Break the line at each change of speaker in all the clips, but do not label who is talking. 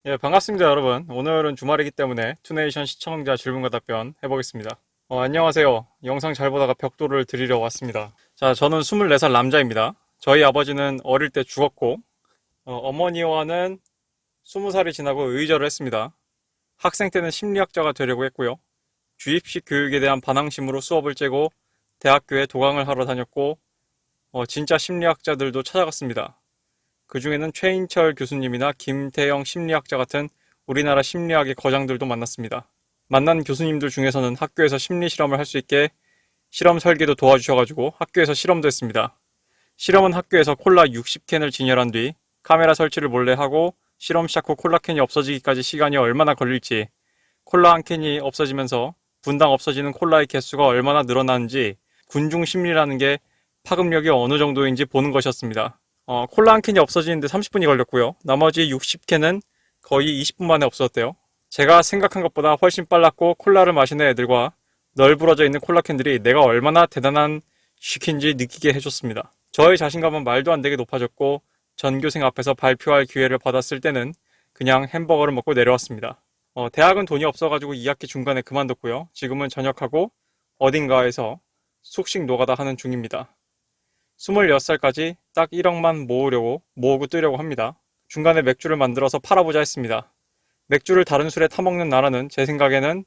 예, 반갑습니다, 여러분. 오늘은 주말이기 때문에 투네이션 시청자 질문과 답변 해보겠습니다. 안녕하세요. 영상 잘 보다가 벽돌을 드리러 왔습니다. 자, 저는 24살 남자입니다. 저희 아버지는 어릴 때 죽었고, 어머니와는 20살이 지나고 의절을 했습니다. 학생 때는 심리학자가 되려고 했고요. 주입식 교육에 대한 반항심으로 수업을 째고 대학교에 도강을 하러 다녔고, 진짜 심리학자들도 찾아갔습니다. 그 중에는 최인철 교수님이나 김태영 심리학자 같은 우리나라 심리학의 거장들도 만났습니다. 만난 교수님들 중에서는 학교에서 심리 실험을 할 수 있게 실험 설계도 도와주셔가지고 학교에서 실험도 했습니다. 실험은 학교에서 콜라 60캔을 진열한 뒤 카메라 설치를 몰래 하고 실험 시작 후 콜라캔이 없어지기까지 시간이 얼마나 걸릴지, 콜라 한 캔이 없어지면서 분당 없어지는 콜라의 개수가 얼마나 늘어나는지, 군중 심리라는 게 파급력이 어느 정도인지 보는 것이었습니다. 콜라 한 캔이 없어지는데 30분이 걸렸고요. 나머지 60캔은 거의 20분 만에 없어졌대요. 제가 생각한 것보다 훨씬 빨랐고 콜라를 마시는 애들과 널브러져 있는 콜라캔들이 내가 얼마나 대단한 쉬킨지 느끼게 해줬습니다. 저의 자신감은 말도 안 되게 높아졌고 전교생 앞에서 발표할 기회를 받았을 때는 그냥 햄버거를 먹고 내려왔습니다. 대학은 돈이 없어가지고 2학기 중간에 그만뒀고요. 지금은 전역하고 어딘가에서 숙식 노가다 하는 중입니다. 26살까지 딱 1억만 모으고 뜨려고 합니다. 중간에 맥주를 만들어서 팔아보자 했습니다. 맥주를 다른 술에 타먹는 나라는 제 생각에는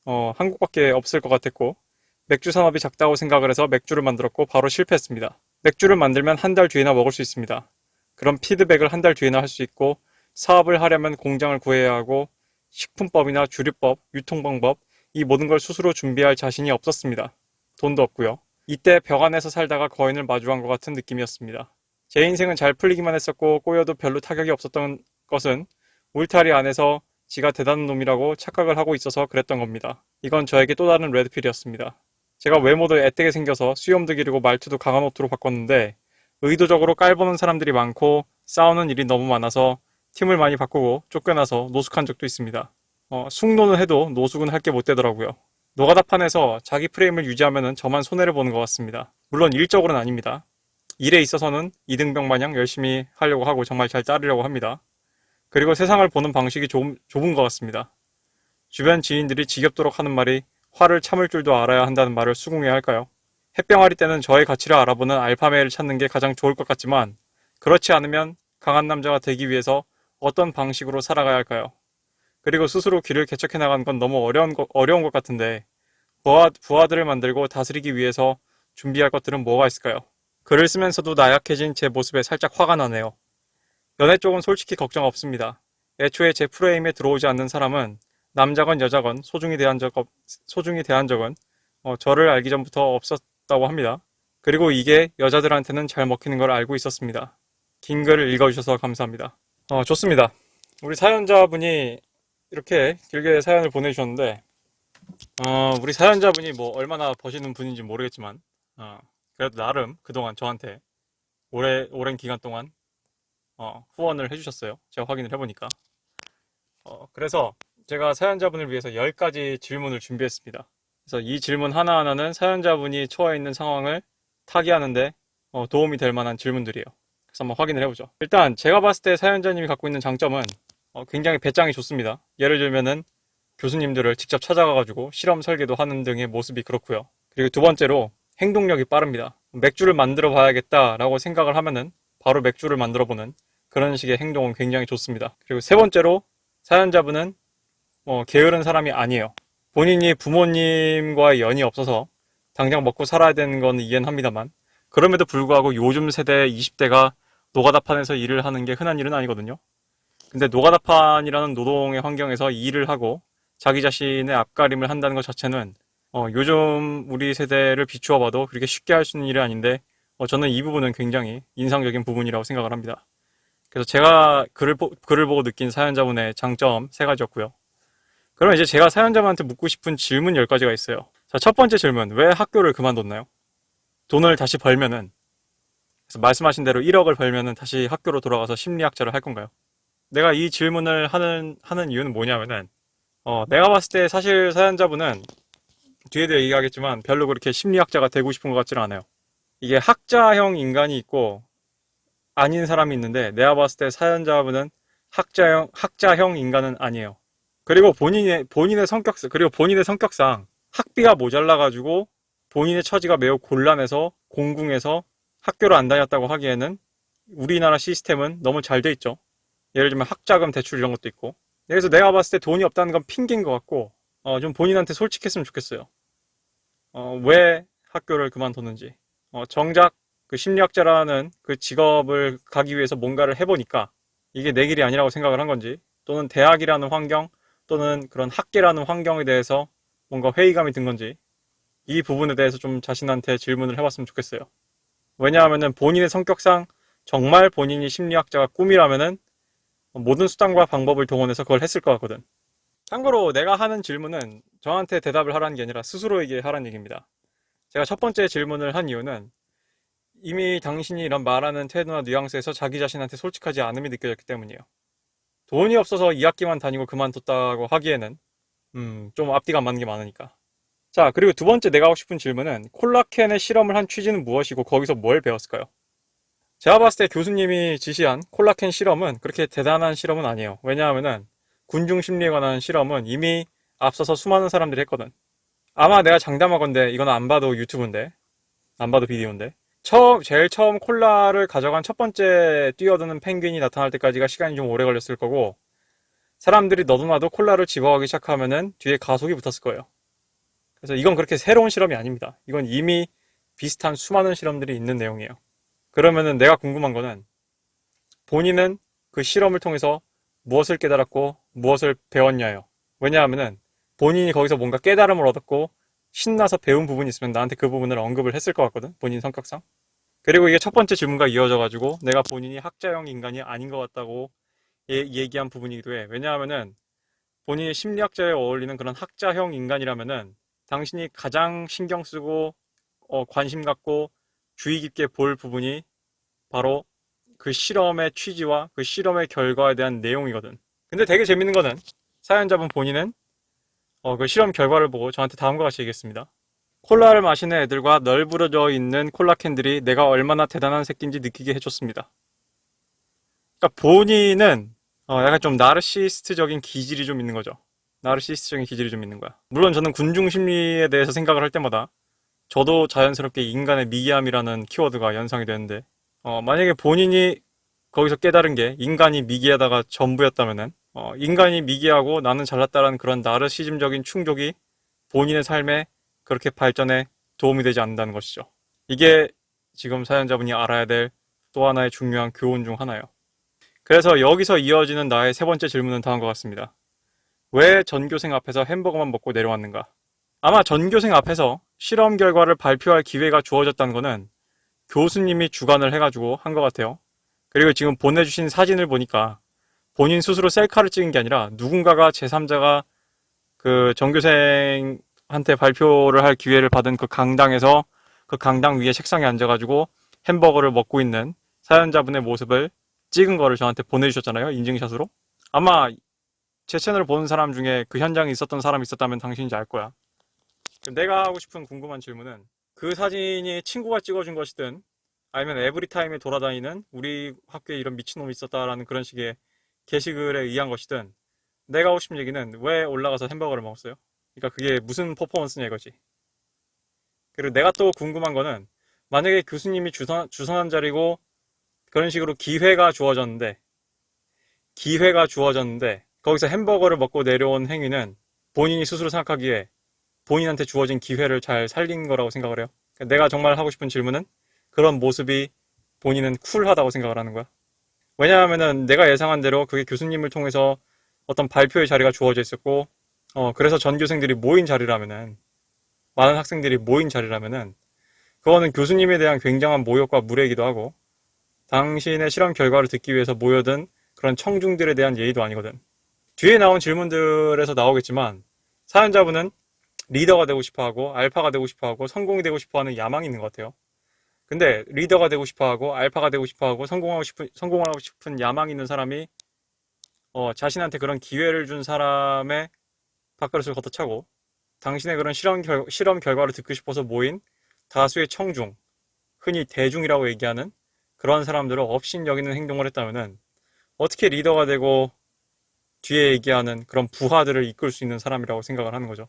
한국밖에 없을 것 같았고, 맥주 산업이 작다고 생각을 해서 맥주를 만들었고 바로 실패했습니다. 맥주를 만들면 한 달 뒤에나 먹을 수 있습니다. 그럼 피드백을 한 달 뒤에나 할 수 있고, 사업을 하려면 공장을 구해야 하고, 식품법이나 주류법, 유통방법, 이 모든 걸 스스로 준비할 자신이 없었습니다. 돈도 없고요. 이때 벽 안에서 살다가 거인을 마주한 것 같은 느낌이었습니다. 제 인생은 잘 풀리기만 했었고 꼬여도 별로 타격이 없었던 것은 울타리 안에서 지가 대단한 놈이라고 착각을 하고 있어서 그랬던 겁니다. 이건 저에게 또 다른 레드필이었습니다. 제가 외모도 애되게 생겨서 수염도 기르고 말투도 강한 옷으로 바꿨는데 의도적으로 깔보는 사람들이 많고 싸우는 일이 너무 많아서 팀을 많이 바꾸고 쫓겨나서 노숙한 적도 있습니다. 숙노는 해도 노숙은 할 게 못 되더라고요. 노가다판에서 자기 프레임을 유지하면 저만 손해를 보는 것 같습니다. 물론 일적으로는 아닙니다. 일에 있어서는 이등병 마냥 열심히 하려고 하고 정말 잘 따르려고 합니다. 그리고 세상을 보는 방식이 좁은 것 같습니다. 주변 지인들이 지겹도록 하는 말이 화를 참을 줄도 알아야 한다는 말을 수긍해야 할까요? 햇병아리 때는 저의 가치를 알아보는 알파메를 찾는 게 가장 좋을 것 같지만 그렇지 않으면 강한 남자가 되기 위해서 어떤 방식으로 살아가야 할까요? 그리고 스스로 길을 개척해 나가는 건 너무 어려운 것 같은데 부하들을 만들고 다스리기 위해서 준비할 것들은 뭐가 있을까요? 글을 쓰면서도 나약해진 제 모습에 살짝 화가 나네요. 연애 쪽은 솔직히 걱정 없습니다. 애초에 제 프레임에 들어오지 않는 사람은 남자건 여자건 소중히 대한 적은 저를 알기 전부터 없었다고 합니다. 그리고 이게 여자들한테는 잘 먹히는 걸 알고 있었습니다. 긴 글을 읽어주셔서 감사합니다. 좋습니다. 우리 사연자분이 이렇게 길게 사연을 보내주셨는데, 우리 사연자분이 뭐 얼마나 버시는 분인지 모르겠지만, 그래도 나름 그동안 저한테 오랜 기간 동안, 후원을 해주셨어요. 제가 확인을 해보니까. 그래서 제가 사연자분을 위해서 10가지 질문을 준비했습니다. 그래서 이 질문 하나하나는 사연자분이 처해 있는 상황을 타개하는데 도움이 될 만한 질문들이에요. 그래서 한번 확인을 해보죠. 일단 제가 봤을 때 사연자님이 갖고 있는 장점은 굉장히 배짱이 좋습니다. 예를 들면은 교수님들을 직접 찾아가가지고 실험 설계도 하는 등의 모습이 그렇고요. 그리고 두 번째로 행동력이 빠릅니다. 맥주를 만들어 봐야겠다라고 생각을 하면은 바로 맥주를 만들어 보는 그런 식의 행동은 굉장히 좋습니다. 그리고 세 번째로 사연자분은 게으른 사람이 아니에요. 본인이 부모님과의 연이 없어서 당장 먹고 살아야 되는 건 이해는 합니다만 그럼에도 불구하고 요즘 세대 20대가 노가다판에서 일을 하는 게 흔한 일은 아니거든요. 근데 노가다판이라는 노동의 환경에서 일을 하고 자기 자신의 앞가림을 한다는 것 자체는 요즘 우리 세대를 비추어 봐도 그렇게 쉽게 할 수 있는 일이 아닌데 저는 이 부분은 굉장히 인상적인 부분이라고 생각을 합니다. 그래서 제가 글을 보고 느낀 사연자분의 장점 3가지였고요. 그럼 이제 제가 사연자분한테 묻고 싶은 질문 10가지가 있어요. 자, 첫 번째 질문, 왜 학교를 그만뒀나요? 돈을 다시 벌면은, 그래서 말씀하신 대로 1억을 벌면은 다시 학교로 돌아가서 심리학자를 할 건가요? 내가 이 질문을 하는 이유는 뭐냐면은, 내가 봤을 때 사실 사연자분은 뒤에도 얘기하겠지만 별로 그렇게 심리학자가 되고 싶은 것 같지는 않아요. 이게 학자형 인간이 있고 아닌 사람이 있는데 내가 봤을 때 사연자분은 학자형 인간은 아니에요. 그리고 본인의 성격상 학비가 모자라가지고 본인의 처지가 매우 곤란해서 공궁에서 학교를 안 다녔다고 하기에는 우리나라 시스템은 너무 잘 돼 있죠. 예를 들면 학자금 대출 이런 것도 있고. 그래서 내가 봤을 때 돈이 없다는 건 핑계인 것 같고, 좀 본인한테 솔직했으면 좋겠어요. 왜 학교를 그만뒀는지. 정작 그 심리학자라는 그 직업을 가기 위해서 뭔가를 해보니까 이게 내 길이 아니라고 생각을 한 건지, 또는 대학이라는 환경, 또는 그런 학계라는 환경에 대해서 뭔가 회의감이 든 건지, 이 부분에 대해서 좀 자신한테 질문을 해봤으면 좋겠어요. 왜냐하면은 본인의 성격상 정말 본인이 심리학자가 꿈이라면은 모든 수단과 방법을 동원해서 그걸 했을 것 같거든. 참고로 내가 하는 질문은 저한테 대답을 하라는 게 아니라 스스로에게 하라는 얘기입니다. 제가 첫 번째 질문을 한 이유는 이미 당신이 이런 말하는 태도나 뉘앙스에서 자기 자신한테 솔직하지 않음이 느껴졌기 때문이에요. 돈이 없어서 2학기만 다니고 그만뒀다고 하기에는 좀 앞뒤가 안 맞는 게 많으니까. 자, 그리고 두 번째 내가 하고 싶은 질문은 콜라켄의 실험을 한 취지는 무엇이고 거기서 뭘 배웠을까요? 제가 봤을 때 교수님이 지시한 콜라켄 실험은 그렇게 대단한 실험은 아니에요. 왜냐하면은 군중 심리에 관한 실험은 이미 앞서서 수많은 사람들이 했거든. 아마 내가 장담하건대 이건 안 봐도 유튜브인데, 안 봐도 비디오인데, 제일 처음 콜라를 가져간 첫 번째 뛰어드는 펭귄이 나타날 때까지가 시간이 좀 오래 걸렸을 거고, 사람들이 너도 나도 콜라를 집어가기 시작하면은 뒤에 가속이 붙었을 거예요. 그래서 이건 그렇게 새로운 실험이 아닙니다. 이건 이미 비슷한 수많은 실험들이 있는 내용이에요. 그러면은 내가 궁금한 거는 본인은 그 실험을 통해서 무엇을 깨달았고 무엇을 배웠냐요. 왜냐하면은 본인이 거기서 뭔가 깨달음을 얻었고 신나서 배운 부분이 있으면 나한테 그 부분을 언급을 했을 것 같거든. 본인 성격상. 그리고 이게 첫 번째 질문과 이어져가지고 내가 본인이 학자형 인간이 아닌 것 같다고 얘기한 부분이기도 해. 왜냐하면은 본인이 심리학자에 어울리는 그런 학자형 인간이라면은 당신이 가장 신경 쓰고 관심 갖고 주의 깊게 볼 부분이 바로 그 실험의 취지와 그 실험의 결과에 대한 내용이거든. 근데 되게 재밌는 거는 사연자분 본인은 그 실험 결과를 보고 저한테 다음과 같이 얘기했습니다. 콜라를 마시는 애들과 널브러져 있는 콜라캔들이 내가 얼마나 대단한 새끼인지 느끼게 해줬습니다. 그러니까 본인은 약간 좀 나르시스트적인 기질이 좀 있는 거죠. 나르시스트적인 기질이 좀 있는 거야. 물론 저는 군중 심리에 대해서 생각을 할 때마다 저도 자연스럽게 인간의 미개함이라는 키워드가 연상이 되는데 만약에 본인이 거기서 깨달은 게 인간이 미개하다가 전부였다면은 인간이 미개하고 나는 잘났다라는 그런 나르시즘적인 충족이 본인의 삶에 그렇게 발전에 도움이 되지 않는다는 것이죠. 이게 지금 사연자분이 알아야 될 또 하나의 중요한 교훈 중 하나예요. 그래서 여기서 이어지는 나의 세 번째 질문은 다음과 같습니다. 왜 전교생 앞에서 햄버거만 먹고 내려왔는가? 아마 전교생 앞에서 실험 결과를 발표할 기회가 주어졌다는 거는 교수님이 주관을 해가지고 한 것 같아요. 그리고 지금 보내주신 사진을 보니까 본인 스스로 셀카를 찍은 게 아니라 누군가가 제3자가 그 전교생한테 발표를 할 기회를 받은 그 강당에서 그 강당 위에 책상에 앉아가지고 햄버거를 먹고 있는 사연자분의 모습을 찍은 거를 저한테 보내주셨잖아요. 인증샷으로. 아마 제 채널을 보는 사람 중에 그 현장에 있었던 사람이 있었다면 당신인지 알 거야. 내가 하고 싶은 궁금한 질문은 그 사진이 친구가 찍어준 것이든 아니면 에브리타임에 돌아다니는 우리 학교에 이런 미친놈이 있었다라는 그런 식의 게시글에 의한 것이든 내가 하고 싶은 얘기는 왜 올라가서 햄버거를 먹었어요? 그러니까 그게 무슨 퍼포먼스냐 이거지. 그리고 내가 또 궁금한 거는 만약에 교수님이 주선한 자리고 그런 식으로 기회가 주어졌는데 거기서 햄버거를 먹고 내려온 행위는 본인이 스스로 생각하기에 본인한테 주어진 기회를 잘 살린 거라고 생각을 해요. 내가 정말 하고 싶은 질문은 그런 모습이 본인은 쿨하다고 생각을 하는 거야. 왜냐하면은 내가 예상한 대로 그게 교수님을 통해서 어떤 발표의 자리가 주어져 있었고, 그래서 전교생들이 모인 자리라면은, 많은 학생들이 모인 자리라면은, 그거는 교수님에 대한 굉장한 모욕과 무례이기도 하고, 당신의 실험 결과를 듣기 위해서 모여든 그런 청중들에 대한 예의도 아니거든. 뒤에 나온 질문들에서 나오겠지만, 사연자분은 리더가 되고 싶어 하고, 알파가 되고 싶어 하고, 성공이 되고 싶어 하는 야망이 있는 것 같아요. 근데 리더가 되고 싶어 하고, 알파가 되고 싶어 하고, 성공하고 싶은 야망이 있는 사람이 자신한테 그런 기회를 준 사람의 밥그릇을 걷어차고 당신의 그런 실험 결과를 듣고 싶어서 모인 다수의 청중, 흔히 대중이라고 얘기하는 그런 사람들을 업신여기는 행동을 했다면은 어떻게 리더가 되고 뒤에 얘기하는 그런 부하들을 이끌 수 있는 사람이라고 생각을 하는 거죠.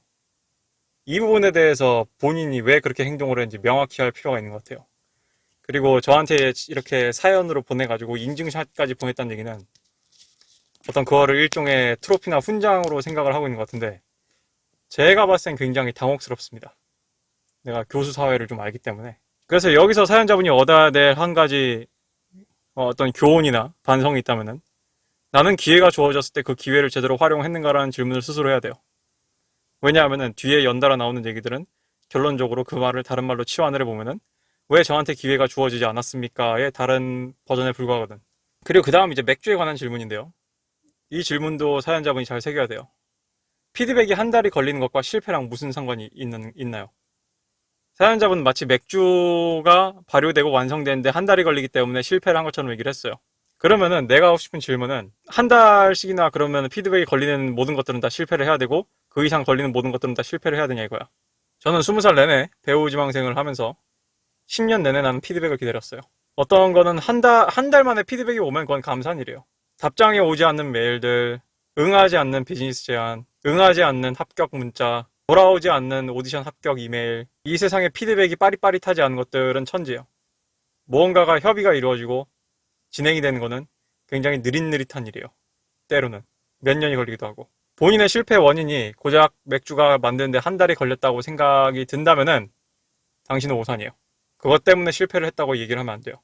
이 부분에 대해서 본인이 왜 그렇게 행동을 했는지 명확히 할 필요가 있는 것 같아요. 그리고 저한테 이렇게 사연으로 보내가지고 인증샷까지 보냈다는 얘기는 어떤 그거를 일종의 트로피나 훈장으로 생각을 하고 있는 것 같은데, 제가 봤을 땐 굉장히 당혹스럽습니다. 내가 교수 사회를 좀 알기 때문에. 그래서 여기서 사연자분이 얻어야 될 한 가지 어떤 교훈이나 반성이 있다면은, 나는 기회가 주어졌을 때 그 기회를 제대로 활용했는가라는 질문을 스스로 해야 돼요. 왜냐하면은 뒤에 연달아 나오는 얘기들은 결론적으로 그 말을 다른 말로 치환을 해보면은 왜 저한테 기회가 주어지지 않았습니까의 다른 버전에 불과하거든. 그리고 그 다음 이제 맥주에 관한 질문인데요. 이 질문도 사연자분이 잘 새겨야 돼요. 피드백이 한 달이 걸리는 것과 실패랑 무슨 상관이 있나요? 사연자분은 마치 맥주가 발효되고 완성되는데 한 달이 걸리기 때문에 실패를 한 것처럼 얘기를 했어요. 그러면은 내가 하고 싶은 질문은, 한 달씩이나 그러면 피드백이 걸리는 모든 것들은 다 실패를 해야 되고 그 이상 걸리는 모든 것들은 다 실패를 해야 되냐 이거야. 저는 20살 내내 배우 지망생을 하면서 10년 내내 나는 피드백을 기다렸어요. 어떤 거는 한 달 만에 피드백이 오면 그건 감사한 일이에요. 답장이 오지 않는 메일들, 응하지 않는 비즈니스 제안, 응하지 않는 합격 문자, 돌아오지 않는 오디션 합격 이메일, 이 세상에 피드백이 빠릿빠릿하지 않은 것들은 천지예요. 무언가가 협의가 이루어지고 진행이 되는 거는 굉장히 느릿느릿한 일이에요. 때로는 몇 년이 걸리기도 하고. 본인의 실패 원인이 고작 맥주가 만드는데 한 달이 걸렸다고 생각이 든다면은 당신은 오산이에요. 그것 때문에 실패를 했다고 얘기를 하면 안 돼요.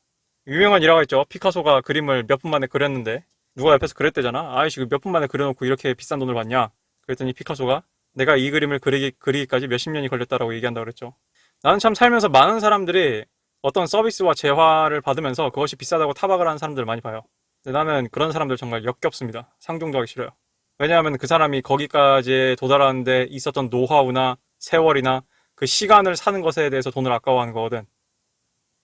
유명한 일화가 있죠. 피카소가 그림을 몇 분 만에 그렸는데 누가 옆에서 그랬대잖아. 아이씨, 몇 분 만에 그려놓고 이렇게 비싼 돈을 받냐? 그랬더니 피카소가 내가 이 그림을 그리기까지 몇십 년이 걸렸다라고 얘기한다고 그랬죠. 나는 참 살면서 많은 사람들이 어떤 서비스와 재화를 받으면서 그것이 비싸다고 타박을 하는 사람들을 많이 봐요. 근데 나는 그런 사람들 정말 역겹습니다. 상종도 하기 싫어요. 왜냐하면 그 사람이 거기까지 도달하는데 있었던 노하우나 세월이나 그 시간을 사는 것에 대해서 돈을 아까워하는 거거든.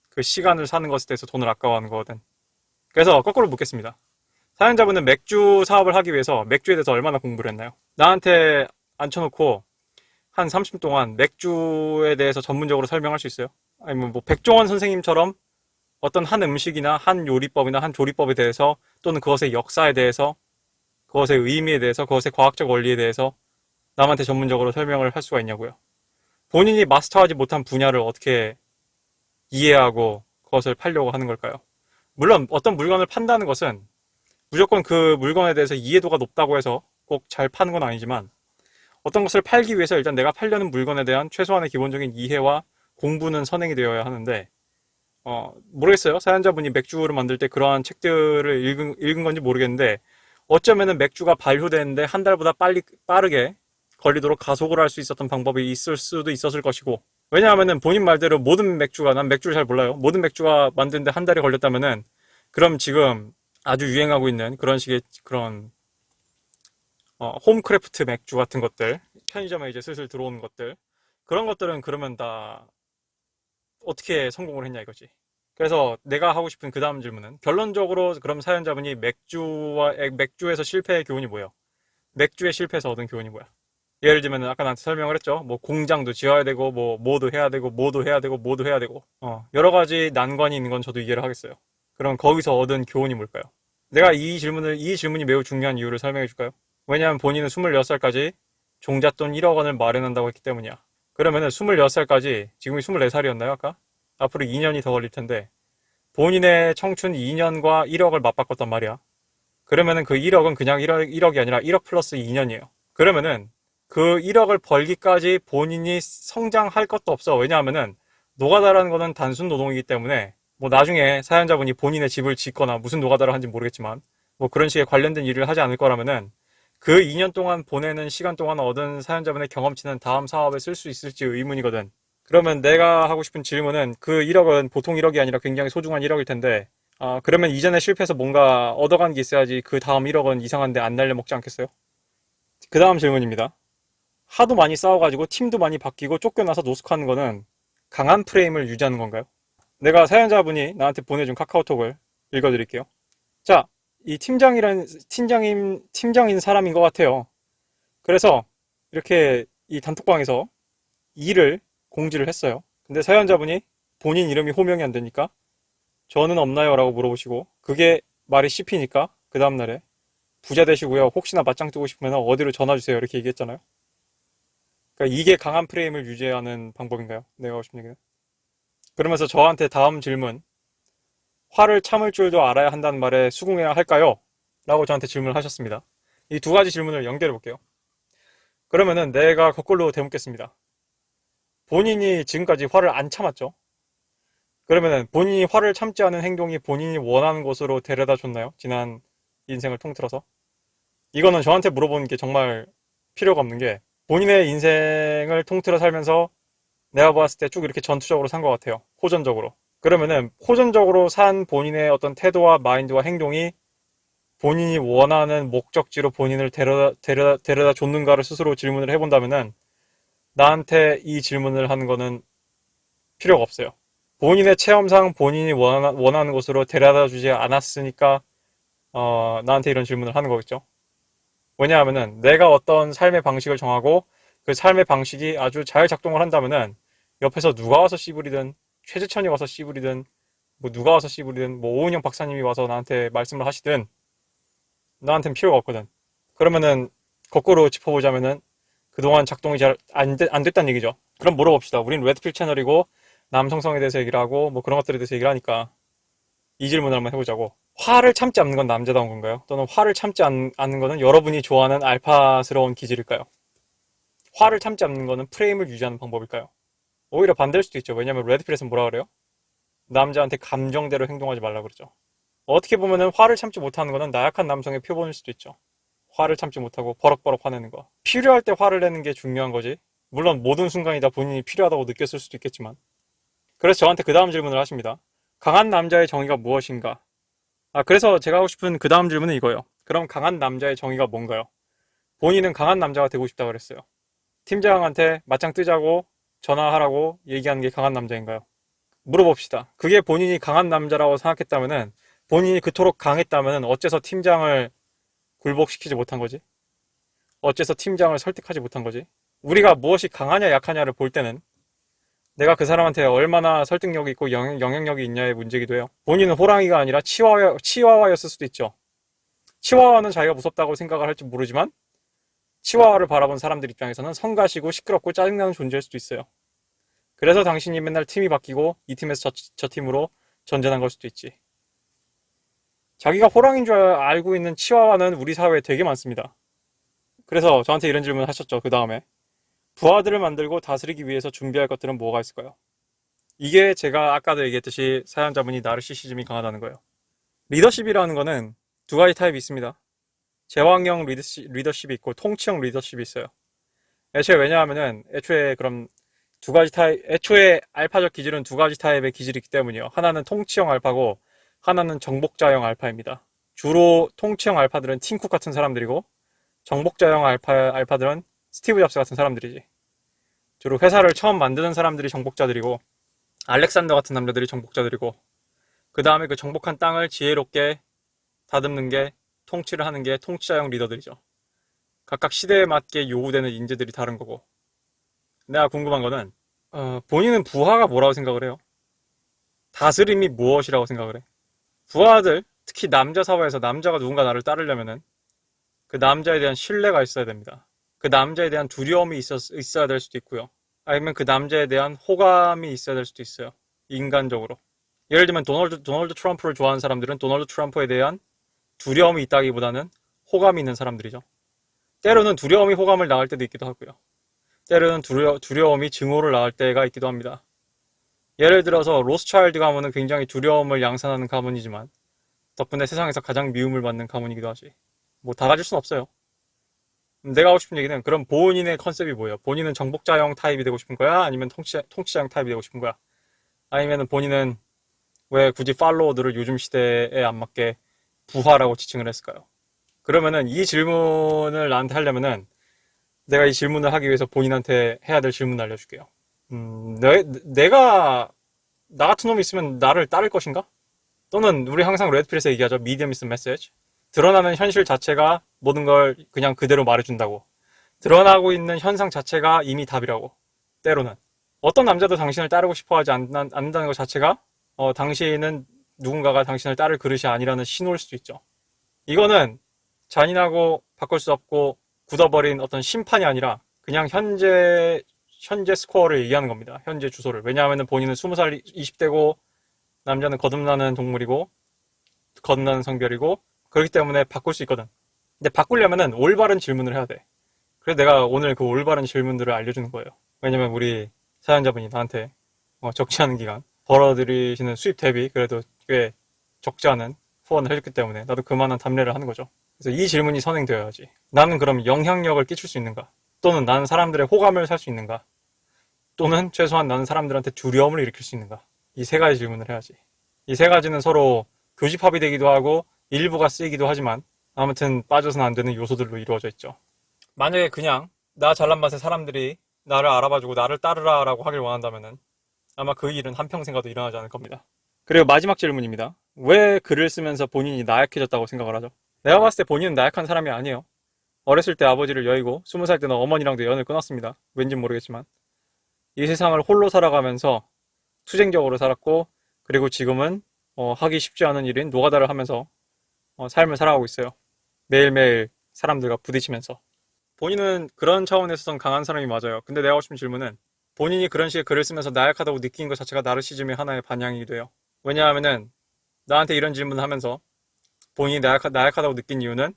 그 시간을 사는 것에 대해서 돈을 아까워하는 거거든. 그래서 거꾸로 묻겠습니다. 사연자분은 맥주 사업을 하기 위해서 맥주에 대해서 얼마나 공부를 했나요? 나한테 앉혀놓고 한 30분 동안 맥주에 대해서 전문적으로 설명할 수 있어요? 아니면 뭐 백종원 선생님처럼 어떤 한 음식이나 한 요리법이나 한 조리법에 대해서, 또는 그것의 역사에 대해서, 그것의 의미에 대해서, 그것의 과학적 원리에 대해서 남한테 전문적으로 설명을 할 수가 있냐고요. 본인이 마스터하지 못한 분야를 어떻게 이해하고 그것을 팔려고 하는 걸까요? 물론 어떤 물건을 판다는 것은 무조건 그 물건에 대해서 이해도가 높다고 해서 꼭 잘 파는 건 아니지만, 어떤 것을 팔기 위해서 일단 내가 팔려는 물건에 대한 최소한의 기본적인 이해와 공부는 선행이 되어야 하는데, 모르겠어요. 사연자분이 맥주를 만들 때 그러한 책들을 읽은 건지 모르겠는데, 어쩌면은 맥주가 발효되는데 한 달보다 빠르게 걸리도록 가속을 할 수 있었던 방법이 있을 수도 있었을 것이고, 왜냐하면은 본인 말대로 모든 맥주가, 난 맥주를 잘 몰라요. 모든 맥주가 만드는데 한 달이 걸렸다면은, 그럼 지금 아주 유행하고 있는 그런 식의 그런 홈크래프트 맥주 같은 것들, 편의점에 이제 슬슬 들어오는 것들, 그런 것들은 그러면 다 어떻게 성공을 했냐 이거지. 그래서 내가 하고 싶은 그 다음 질문은, 결론적으로 그럼 사연자분이 맥주에서 실패의 교훈이 뭐예요? 맥주에 실패해서 얻은 교훈이 뭐야? 예를 들면 아까 나한테 설명을 했죠. 뭐 공장도 지어야 되고, 뭐도 해야 되고, 뭐도 해야 되고, 뭐도 해야 되고, 여러 가지 난관이 있는 건 저도 이해를 하겠어요. 그럼 거기서 얻은 교훈이 뭘까요? 내가 이 질문이 매우 중요한 이유를 설명해 줄까요? 왜냐하면 본인은 26살까지 종잣돈 1억 원을 마련한다고 했기 때문이야. 그러면은 26살까지, 지금이 24살이었나요 아까? 앞으로 2년이 더 걸릴 텐데, 본인의 청춘 2년과 1억을 맞바꿨단 말이야. 그러면은 그 1억은 그냥 1억이 아니라 1억 플러스 2년이에요. 그러면은 그 1억을 벌기까지 본인이 성장할 것도 없어. 왜냐하면은 노가다라는 거는 단순 노동이기 때문에, 뭐 나중에 사연자분이 본인의 집을 짓거나 무슨 노가다를 하는지 모르겠지만 뭐 그런 식의 관련된 일을 하지 않을 거라면은, 그 2년 동안 보내는 시간 동안 얻은 사연자분의 경험치는 다음 사업에 쓸 수 있을지 의문이거든. 그러면 내가 하고 싶은 질문은, 그 1억은 보통 1억이 아니라 굉장히 소중한 1억일 텐데, 그러면 이전에 실패해서 뭔가 얻어간 게 있어야지 그 다음 1억은 이상한데 안 날려먹지 않겠어요? 그 다음 질문입니다. 하도 많이 싸워가지고 팀도 많이 바뀌고 쫓겨나서 노숙하는 거는 강한 프레임을 유지하는 건가요? 내가 사연자분이 나한테 보내준 카카오톡을 읽어드릴게요. 자, 이 팀장인 사람인 것 같아요. 그래서 이렇게 이 단톡방에서 일을 공지를 했어요. 근데 사연자분이 본인 이름이 호명이 안 되니까 저는 없나요? 라고 물어보시고, 그게 말이 씹히니까 그 다음날에 부자 되시고요. 혹시나 맞짱 뜨고 싶으면 어디로 전화 주세요. 이렇게 얘기했잖아요. 그러니까 이게 강한 프레임을 유지하는 방법인가요? 내가 하고 싶은 얘기는. 그러면서 저한테 다음 질문, 화를 참을 줄도 알아야 한다는 말에 수긍해야 할까요? 라고 저한테 질문을 하셨습니다. 이 두 가지 질문을 연결해 볼게요. 그러면은 내가 거꾸로 되묻겠습니다. 본인이 지금까지 화를 안 참았죠? 그러면은 본인이 화를 참지 않은 행동이 본인이 원하는 곳으로 데려다 줬나요? 지난 인생을 통틀어서? 이거는 저한테 물어보는 게 정말 필요가 없는 게, 본인의 인생을 통틀어 살면서 내가 봤을 때 쭉 이렇게 전투적으로 산 것 같아요. 호전적으로. 그러면은 호전적으로 산 본인의 어떤 태도와 마인드와 행동이 본인이 원하는 목적지로 본인을 데려다 줬는가를 스스로 질문을 해본다면은 나한테 이 질문을 하는 거는 필요가 없어요. 본인의 체험상 본인이 원하는 곳으로 데려다 주지 않았으니까 나한테 이런 질문을 하는 거겠죠. 왜냐하면은 내가 어떤 삶의 방식을 정하고 그 삶의 방식이 아주 잘 작동을 한다면은 옆에서 누가 와서 씨부리든, 최재천이 와서 씨부리든, 뭐 누가 와서 씨부리든, 뭐 오은영 박사님이 와서 나한테 말씀을 하시든 나한테는 필요가 없거든. 그러면은 거꾸로 짚어보자면은 그동안 작동이 잘 안 됐다는 얘기죠. 그럼 물어봅시다. 우린 레드필 채널이고 남성성에 대해서 얘기를 하고 뭐 그런 것들에 대해서 얘기를 하니까 이 질문을 한번 해보자고. 화를 참지 않는 건 남자다운 건가요? 또는 화를 참지 않는 거는 여러분이 좋아하는 알파스러운 기질일까요? 화를 참지 않는 거는 프레임을 유지하는 방법일까요? 오히려 반대일 수도 있죠. 왜냐면 레드필에서는 뭐라 그래요? 남자한테 감정대로 행동하지 말라 그러죠. 어떻게 보면은 화를 참지 못하는 거는 나약한 남성의 표본일 수도 있죠. 화를 참지 못하고 버럭버럭 화내는 거. 필요할 때 화를 내는 게 중요한 거지. 물론 모든 순간이 다 본인이 필요하다고 느꼈을 수도 있겠지만. 그래서 저한테 그 다음 질문을 하십니다. 강한 남자의 정의가 무엇인가? 그래서 제가 하고 싶은 그 다음 질문은 이거예요. 그럼 강한 남자의 정의가 뭔가요? 본인은 강한 남자가 되고 싶다 그랬어요. 팀장한테 맞짱 뜨자고 전화하라고 얘기하는 게 강한 남자인가요? 물어봅시다. 그게 본인이 강한 남자라고 생각했다면은, 본인이 그토록 강했다면은 어째서 팀장을 굴복시키지 못한 거지? 어째서 팀장을 설득하지 못한 거지? 우리가 무엇이 강하냐 약하냐를 볼 때는 내가 그 사람한테 얼마나 설득력이 있고 영향력이 있냐의 문제이기도 해요. 본인은 호랑이가 아니라 치와와였을 수도 있죠. 치와와는 자기가 무섭다고 생각을 할지 모르지만 치와와를 바라본 사람들 입장에서는 성가시고 시끄럽고 짜증나는 존재일 수도 있어요. 그래서 당신이 맨날 팀이 바뀌고 이 팀에서 저 팀으로 전전한 걸 수도 있지. 자기가 호랑이인 줄 알고 있는 치와와는 우리 사회에 되게 많습니다. 그래서 저한테 이런 질문을 하셨죠. 그 다음에 부하들을 만들고 다스리기 위해서 준비할 것들은 뭐가 있을까요? 이게 제가 아까도 얘기했듯이 사연자분이 나르시시즘이 강하다는 거예요. 리더십이라는 거는 두 가지 타입이 있습니다. 제왕형 리더십이 있고 통치형 리더십이 있어요. 애초에 왜냐하면은 애초에 그럼 두 가지 타입, 애초에 알파적 기질은 두 가지 타입의 기질이 있기 때문이요. 하나는 통치형 알파고 하나는 정복자형 알파입니다. 주로 통치형 알파들은 팀쿡 같은 사람들이고 정복자형 알파들은 스티브 잡스 같은 사람들이지. 주로 회사를 처음 만드는 사람들이 정복자들이고 알렉산더 같은 남자들이 정복자들이고 그 다음에 그 정복한 땅을 지혜롭게 다듬는 게 통치를 하는 게 통치자형 리더들이죠. 각각 시대에 맞게 요구되는 인재들이 다른 거고. 내가 궁금한 거는 본인은 부하가 뭐라고 생각을 해요? 다스림이 무엇이라고 생각을 해? 부하들, 특히 남자 사회에서 남자가 누군가 나를 따르려면은 그 남자에 대한 신뢰가 있어야 됩니다. 그 남자에 대한 두려움이 있어야 될 수도 있고요. 아니면 그 남자에 대한 호감이 있어야 될 수도 있어요. 인간적으로. 예를 들면 도널드 트럼프를 좋아하는 사람들은 도널드 트럼프에 대한 두려움이 있다기보다는 호감이 있는 사람들이죠. 때로는 두려움이 호감을 낳을 때도 있기도 하고요. 때로는 두려움이 증오를 낳을 때가 있기도 합니다. 예를 들어서 로스차일드 가문은 굉장히 두려움을 양산하는 가문이지만 덕분에 세상에서 가장 미움을 받는 가문이기도 하지. 뭐 다 가질 순 없어요. 내가 하고 싶은 얘기는 그럼 본인의 컨셉이 뭐예요? 본인은 정복자형 타입이 되고 싶은 거야? 아니면 통치자형 타입이 되고 싶은 거야? 아니면 본인은 왜 굳이 팔로워들을 요즘 시대에 안 맞게 부하라고 지칭을 했을까요? 그러면은 이 질문을 나한테 하려면은 내가 이 질문을 하기 위해서 본인한테 해야 될 질문을 알려줄게요. 내가 나 같은 놈이 있으면 나를 따를 것인가? 또는 우리 항상 레드필에서 얘기하죠. medium is message. 드러나는 현실 자체가 모든 걸 그냥 그대로 말해준다고. 드러나고 있는 현상 자체가 이미 답이라고. 때로는. 어떤 남자도 당신을 따르고 싶어 하지 않는다는 것 자체가 당신은 누군가가 당신을 따를 그릇이 아니라는 신호일 수도 있죠. 이거는 잔인하고 바꿀 수 없고 굳어버린 어떤 심판이 아니라 그냥 현재 스코어를 얘기하는 겁니다. 현재 주소를. 왜냐하면 본인은 20살 20대고 남자는 거듭나는 동물이고 거듭나는 성별이고 그렇기 때문에 바꿀 수 있거든. 근데 바꾸려면은 올바른 질문을 해야 돼. 그래서 내가 오늘 그 올바른 질문들을 알려주는 거예요. 왜냐면 우리 사연자분이 나한테 적지 않은 기간 벌어들이시는 수입 대비 그래도 꽤 적지 않은 후원을 해줬기 때문에 나도 그만한 답례를 하는 거죠. 그래서 이 질문이 선행되어야지. 나는 그럼 영향력을 끼칠 수 있는가? 또는 나는 사람들의 호감을 살 수 있는가? 또는 최소한 나는 사람들한테 두려움을 일으킬 수 있는가? 이 세 가지 질문을 해야지. 이 세 가지는 서로 교집합이 되기도 하고 일부가 쓰이기도 하지만 아무튼 빠져서는 안 되는 요소들로 이루어져 있죠. 만약에 그냥 나 잘난 맛에 사람들이 나를 알아봐주고 나를 따르라 라고 하길 원한다면은 아마 그 일은 한평생 가도 일어나지 않을 겁니다. 그리고 마지막 질문입니다. 왜 글을 쓰면서 본인이 나약해졌다고 생각을 하죠? 내가 봤을 때 본인은 나약한 사람이 아니에요. 어렸을 때 아버지를 여의고 20살 때는 어머니랑도 연을 끊었습니다. 왠진 모르겠지만 이 세상을 홀로 살아가면서 투쟁적으로 살았고 그리고 지금은 하기 쉽지 않은 일인 노가다를 하면서 삶을 살아가고 있어요. 매일매일 사람들과 부딪히면서. 본인은 그런 차원에서는 강한 사람이 맞아요. 근데 내가 하고 싶은 질문은 본인이 그런 식의 글을 쓰면서 나약하다고 느낀 것 자체가 나르시즘의 하나의 반향이기도 해요. 왜냐하면은 나한테 이런 질문을 하면서 본인이 나약하다고 느낀 이유는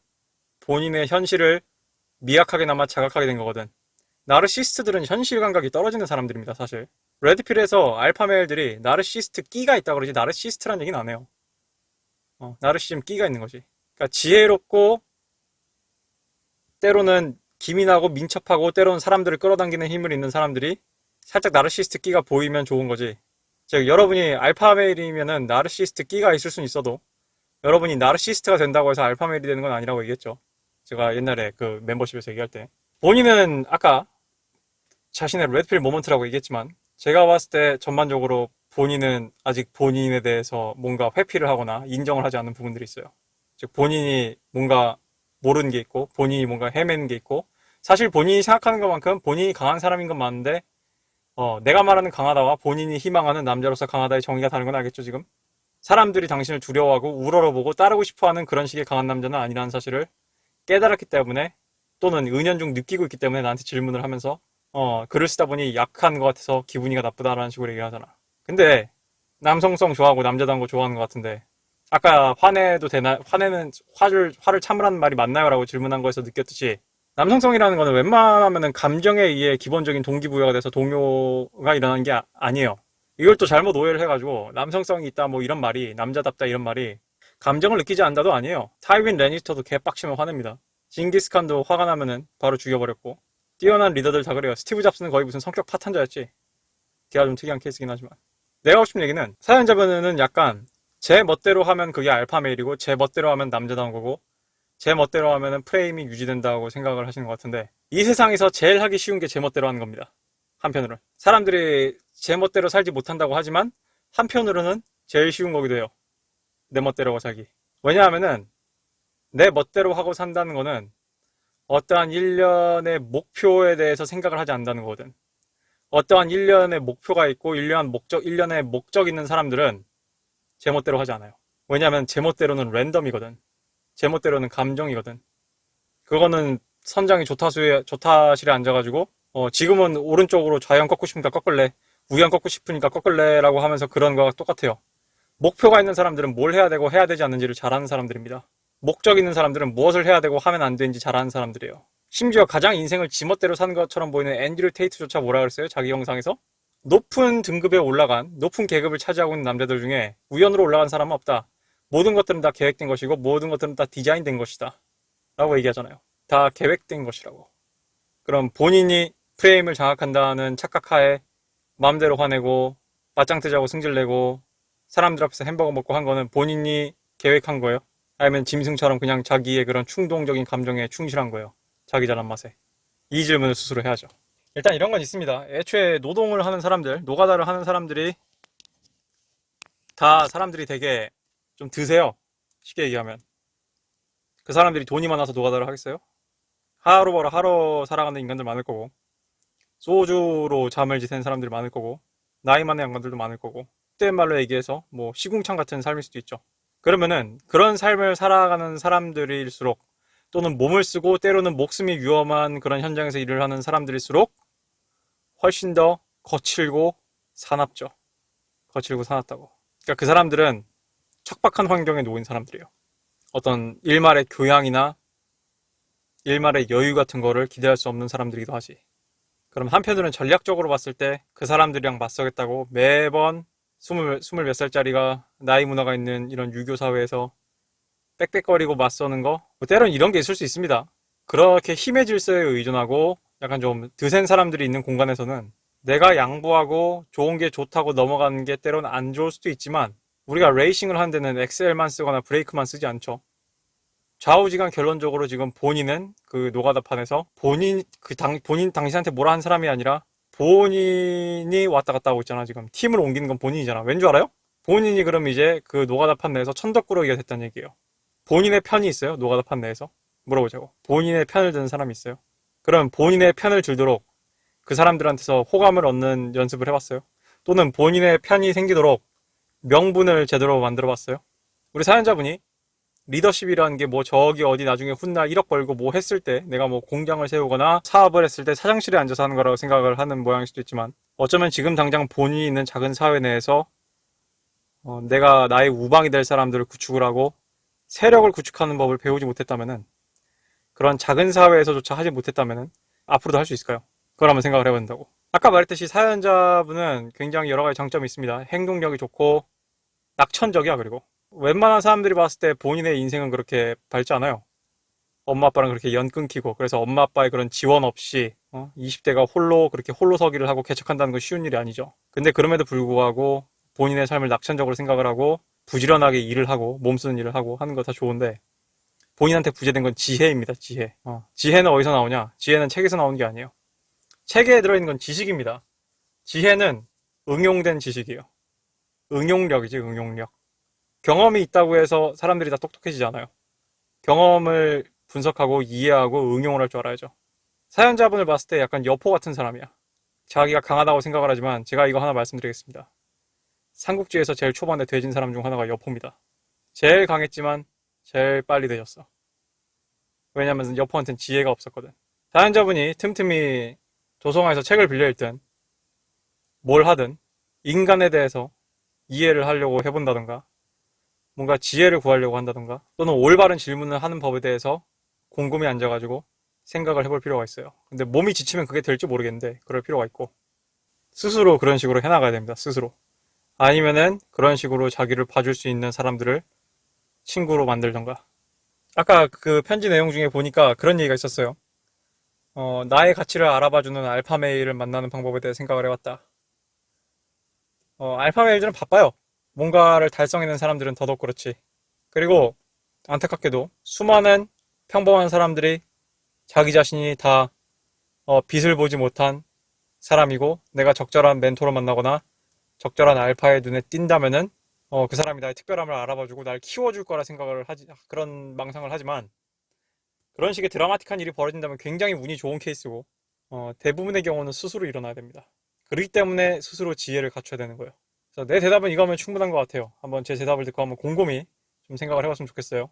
본인의 현실을 미약하게나마 자각하게 된 거거든. 나르시스트들은 현실 감각이 떨어지는 사람들입니다, 사실. 레드필에서 알파메일들이 나르시스트 끼가 있다고 그러지 나르시스트란 얘기는 안 해요. 나르시즘 끼가 있는 거지. 그러니까 지혜롭고 때로는 기민하고 민첩하고 때로는 사람들을 끌어당기는 힘을 있는 사람들이 살짝 나르시스트 끼가 보이면 좋은 거지. 즉 여러분이 알파메일이면은 나르시스트 끼가 있을 수는 있어도 여러분이 나르시스트가 된다고 해서 알파메일이 되는 건 아니라고 얘기했죠. 제가 옛날에 그 멤버십에서 얘기할 때 본인은 아까 자신의 레드필 모먼트라고 얘기했지만 제가 봤을 때 전반적으로 본인은 아직 본인에 대해서 뭔가 회피를 하거나 인정을 하지 않는 부분들이 있어요. 즉 본인이 뭔가 모르는 게 있고 본인이 뭔가 헤매는 게 있고 사실 본인이 생각하는 것만큼 본인이 강한 사람인 건 맞는데 내가 말하는 강하다와 본인이 희망하는 남자로서 강하다의 정의가 다른 건 알겠죠 지금? 사람들이 당신을 두려워하고 우러러보고 따르고 싶어하는 그런 식의 강한 남자는 아니라는 사실을 깨달았기 때문에 또는 은연중 느끼고 있기 때문에 나한테 질문을 하면서 글을 쓰다 보니 약한 것 같아서 기분이가 나쁘다라는 식으로 얘기하잖아. 근데 남성성 좋아하고 남자다운 거 좋아하는 것 같은데 아까 화내도 되나 화내는 화를 참으라는 말이 맞나요? 라고 질문한 거에서 느꼈듯이 남성성이라는 거는 웬만하면은 감정에 의해 기본적인 동기부여가 돼서 동요가 일어나는 게 아니에요. 이걸 또 잘못 오해를 해가지고 남성성이 있다 뭐 이런 말이 남자답다 이런 말이 감정을 느끼지 않는다도 아니에요. 타이윈 레니스터도 개빡치면 화냅니다. 징기스칸도 화가 나면은 바로 죽여버렸고 뛰어난 리더들 다 그래요. 스티브 잡스는 거의 무슨 성격 파탄자였지. 걔가 좀 특이한 케이스긴 하지만 내가 하고 싶은 얘기는 사연자분은 약간 제 멋대로 하면 그게 알파메일이고 제 멋대로 하면 남자다운 거고 제 멋대로 하면은 프레임이 유지된다고 생각을 하시는 것 같은데 이 세상에서 제일 하기 쉬운 게 제 멋대로 하는 겁니다. 한편으로는 사람들이 제 멋대로 살지 못한다고 하지만 한편으로는 제일 쉬운 거기도 해요. 내 멋대로 살기. 왜냐하면은 내 멋대로 하고 산다는 거는 어떠한 일련의 목표에 대해서 생각을 하지 않는다는 거거든. 어떠한 일련의 목표가 있고 일련의 목적 있는 사람들은 제 멋대로 하지 않아요. 왜냐하면 제 멋대로는 랜덤이거든. 제 멋대로는 감정이거든. 그거는 선장이 조타실에 앉아가지고 지금은 오른쪽으로 좌연 꺾고 싶으니까 꺾을래, 우연 꺾고 싶으니까 꺾을래라고 하면서 그런 거와 똑같아요. 목표가 있는 사람들은 뭘 해야 되고 해야 되지 않는지를 잘 아는 사람들입니다. 목적 있는 사람들은 무엇을 해야 되고 하면 안 되는지 잘 아는 사람들이에요. 심지어 가장 인생을 지멋대로 사는 것처럼 보이는 앤드류 테이트조차 뭐라 그랬어요? 자기 영상에서? 높은 등급에 올라간, 높은 계급을 차지하고 있는 남자들 중에 우연으로 올라간 사람은 없다. 모든 것들은 다 계획된 것이고 모든 것들은 다 디자인된 것이다. 라고 얘기하잖아요. 다 계획된 것이라고. 그럼 본인이 프레임을 장악한다는 착각하에 마음대로 화내고 맞짱 뜨자고 승질내고 사람들 앞에서 햄버거 먹고 한 거는 본인이 계획한 거예요? 아니면 짐승처럼 그냥 자기의 그런 충동적인 감정에 충실한 거예요? 자기 잘난 맛에. 이 질문을 스스로 해야죠. 일단 이런 건 있습니다. 애초에 노동을 하는 사람들, 노가다를 하는 사람들이 다 사람들이 되게 좀 드세요. 쉽게 얘기하면. 그 사람들이 돈이 많아서 노가다를 하겠어요? 하루 벌어 하루 살아가는 인간들 많을 거고 소주로 잠을 지새는 사람들이 많을 거고 나이 많은 양반들도 많을 거고 그때 말로 얘기해서 뭐 시궁창 같은 삶일 수도 있죠. 그러면은 그런 삶을 살아가는 사람들일수록 또는 몸을 쓰고 때로는 목숨이 위험한 그런 현장에서 일을 하는 사람들일수록 훨씬 더 거칠고 사납죠. 거칠고 사납다고. 그러니까 그 사람들은 척박한 환경에 놓인 사람들이에요. 어떤 일말의 교양이나 일말의 여유 같은 거를 기대할 수 없는 사람들이기도 하지. 그럼 한편으로는 전략적으로 봤을 때 그 사람들이랑 맞서겠다고 매번 스물 몇 살짜리가 나이 문화가 있는 이런 유교 사회에서 빽빽거리고 맞서는 거, 뭐 때론 이런 게 있을 수 있습니다. 그렇게 힘의 질서에 의존하고 약간 좀 드센 사람들이 있는 공간에서는 내가 양보하고 좋은 게 좋다고 넘어가는 게 때론 안 좋을 수도 있지만 우리가 레이싱을 하는 데는 엑셀만 쓰거나 브레이크만 쓰지 않죠. 좌우지간 결론적으로 지금 본인은 그 노가다판에서 본인 당신한테 뭐라 한 사람이 아니라 본인이 왔다 갔다 하고 있잖아. 지금 팀을 옮기는 건 본인이잖아. 왠 줄 알아요? 본인이 그럼 이제 그 노가다판 내에서 천덕꾸러기가 됐다는 얘기예요. 본인의 편이 있어요? 노가다판 내에서? 물어보자고. 본인의 편을 드는 사람이 있어요? 그럼 본인의 편을 들도록 그 사람들한테서 호감을 얻는 연습을 해봤어요? 또는 본인의 편이 생기도록 명분을 제대로 만들어봤어요? 우리 사연자분이 리더십이라는 게 뭐 저기 어디 나중에 훗날 1억 벌고 뭐 했을 때 내가 뭐 공장을 세우거나 사업을 했을 때 사장실에 앉아서 하는 거라고 생각을 하는 모양일 수도 있지만 어쩌면 지금 당장 본인이 있는 작은 사회 내에서 내가 나의 우방이 될 사람들을 구축을 하고 세력을 구축하는 법을 배우지 못했다면은 그런 작은 사회에서조차 하지 못했다면은 앞으로도 할 수 있을까요? 그걸 한번 생각을 해야 된다고. 아까 말했듯이 사연자분은 굉장히 여러 가지 장점이 있습니다. 행동력이 좋고 낙천적이야. 그리고 웬만한 사람들이 봤을 때 본인의 인생은 그렇게 밝지 않아요. 엄마 아빠랑 그렇게 연 끊기고 그래서 엄마 아빠의 그런 지원 없이 20대가 홀로 그렇게 홀로서기를 하고 개척한다는 건 쉬운 일이 아니죠. 근데 그럼에도 불구하고 본인의 삶을 낙천적으로 생각을 하고 부지런하게 일을 하고 몸 쓰는 일을 하고 하는 거 다 좋은데 본인한테 부재된 건 지혜입니다. 지혜. 지혜는 어디서 나오냐? 지혜는 책에서 나오는 게 아니에요. 책에 들어있는 건 지식입니다. 지혜는 응용된 지식이에요. 응용력이지, 응용력. 경험이 있다고 해서 사람들이 다 똑똑해지지 않아요. 경험을 분석하고 이해하고 응용을 할 줄 알아야죠. 사연자분을 봤을 때 약간 여포 같은 사람이야. 자기가 강하다고 생각을 하지만 제가 이거 하나 말씀드리겠습니다. 삼국지에서 제일 초반에 돼진 사람 중 하나가 여포입니다. 제일 강했지만 제일 빨리 되졌어. 왜냐면 여포한테는 지혜가 없었거든. 사연자분이 틈틈이 도서관에서 책을 빌려 읽든 뭘 하든 인간에 대해서 이해를 하려고 해본다던가 뭔가 지혜를 구하려고 한다던가 또는 올바른 질문을 하는 법에 대해서 곰곰이 앉아가지고 생각을 해볼 필요가 있어요. 근데 몸이 지치면 그게 될지 모르겠는데 그럴 필요가 있고 스스로 그런 식으로 해나가야 됩니다. 스스로. 아니면은 그런 식으로 자기를 봐줄 수 있는 사람들을 친구로 만들던가. 아까 그 편지 내용 중에 보니까 그런 얘기가 있었어요. 나의 가치를 알아봐주는 알파메일을 만나는 방법에 대해 생각을 해봤다. 알파메일들은 바빠요. 뭔가를 달성해낸 사람들은 더더욱 그렇지. 그리고 안타깝게도 수많은 평범한 사람들이 자기 자신이 다 빛을 보지 못한 사람이고 내가 적절한 멘토를 만나거나 적절한 알파의 눈에 띈다면은 그 사람이 나의 특별함을 알아봐주고 날 키워줄 거라 생각을 하지 그런 망상을 하지만 그런 식의 드라마틱한 일이 벌어진다면 굉장히 운이 좋은 케이스고 대부분의 경우는 스스로 일어나야 됩니다. 그렇기 때문에 스스로 지혜를 갖춰야 되는 거예요. 그래서 내 대답은 이거면 충분한 것 같아요. 한번 제 대답을 듣고 한번 곰곰이 좀 생각을 해봤으면 좋겠어요.